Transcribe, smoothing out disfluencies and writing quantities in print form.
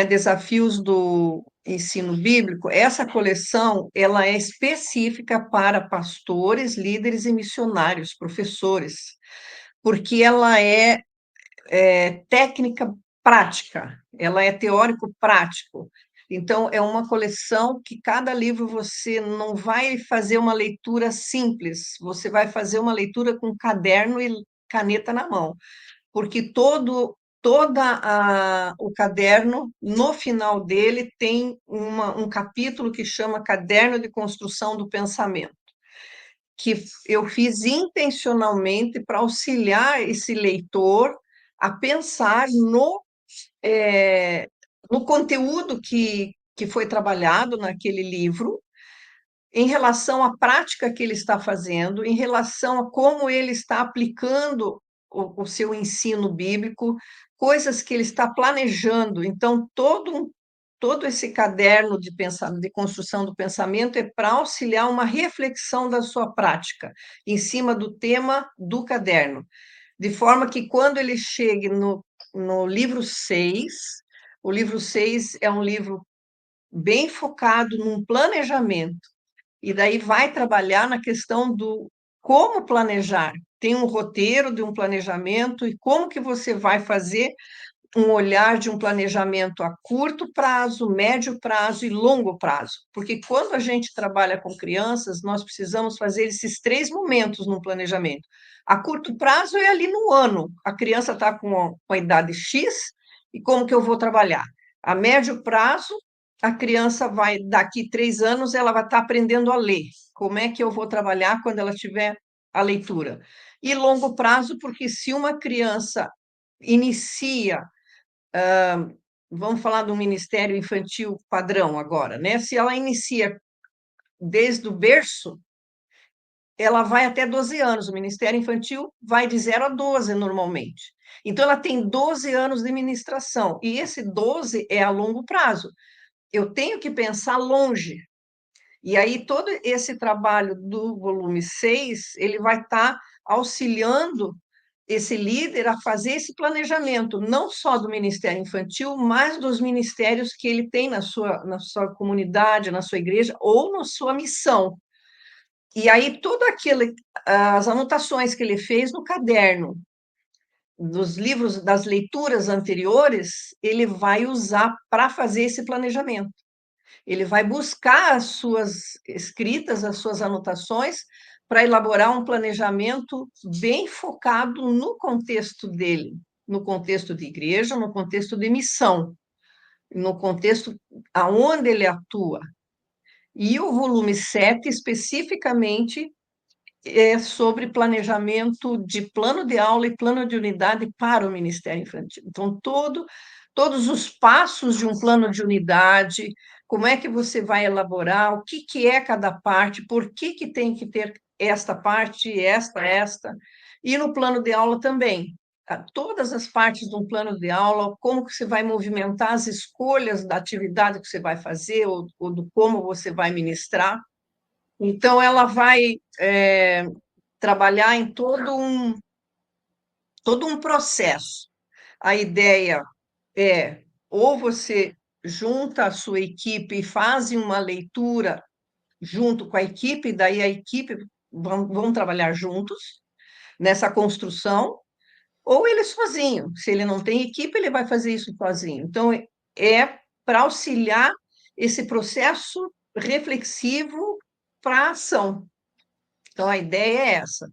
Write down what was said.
Desafios do ensino bíblico, essa coleção ela é específica para pastores, líderes e missionários, professores, porque ela é técnica prática, ela é teórico-prático. Então, é uma coleção que cada livro você não vai fazer uma leitura simples, você vai fazer uma leitura com caderno e caneta na mão, porque o caderno, no final dele, tem um capítulo que chama Caderno de Construção do Pensamento, que eu fiz intencionalmente para auxiliar esse leitor a pensar no conteúdo que foi trabalhado naquele livro, em relação à prática que ele está fazendo, em relação a como ele está aplicando o seu ensino bíblico, coisas que ele está planejando. Então, todo esse caderno de construção do pensamento é para auxiliar uma reflexão da sua prática, em cima do tema do caderno, de forma que quando ele chegue no livro 6, o livro 6 é um livro bem focado num planejamento, e daí vai trabalhar na questão do como planejar. Tem um roteiro de um planejamento e como que você vai fazer um olhar de um planejamento a curto prazo, médio prazo e longo prazo. Porque quando a gente trabalha com crianças, nós precisamos fazer esses três momentos no planejamento. A curto prazo é ali no ano. A criança está com a idade X, e como que eu vou trabalhar? A médio prazo, a criança vai, daqui 3 anos, ela vai estar aprendendo a ler. Como é que eu vou trabalhar quando ela tiver a leitura? E longo prazo, porque se uma criança inicia, vamos falar do Ministério Infantil padrão agora, né? Se ela inicia desde o berço, ela vai até 12 anos. O Ministério Infantil vai de 0 a 12 normalmente. Então, ela tem 12 anos de ministração, e esse 12 é a longo prazo. Eu tenho que pensar longe. E aí, todo esse trabalho do volume 6 ele vai estar auxiliando esse líder a fazer esse planejamento, não só do Ministério Infantil, mas dos ministérios que ele tem na sua comunidade, na sua igreja ou na sua missão. E aí, as anotações que ele fez no caderno, dos livros, das leituras anteriores, ele vai usar para fazer esse planejamento. Ele vai buscar as suas escritas, as suas anotações, para elaborar um planejamento bem focado no contexto dele, no contexto de igreja, no contexto de missão, no contexto aonde ele atua. E o volume 7 especificamente, é sobre planejamento de plano de aula e plano de unidade para o Ministério Infantil. Então, todos os passos de um plano de unidade, como é que você vai elaborar, o que, que é cada parte, por que, que tem que ter esta parte, esta, e no plano de aula também. Todas as partes de um plano de aula, como que você vai movimentar as escolhas da atividade que você vai fazer, ou do como você vai ministrar. Então, ela vai trabalhar em todo um processo. A ideia é, ou você junta a sua equipe e faz uma leitura junto com a equipe, daí a equipe vão trabalhar juntos nessa construção, ou ele sozinho. Se ele não tem equipe, ele vai fazer isso sozinho. Então, é para auxiliar esse processo reflexivo para a ação. Então, a ideia é essa.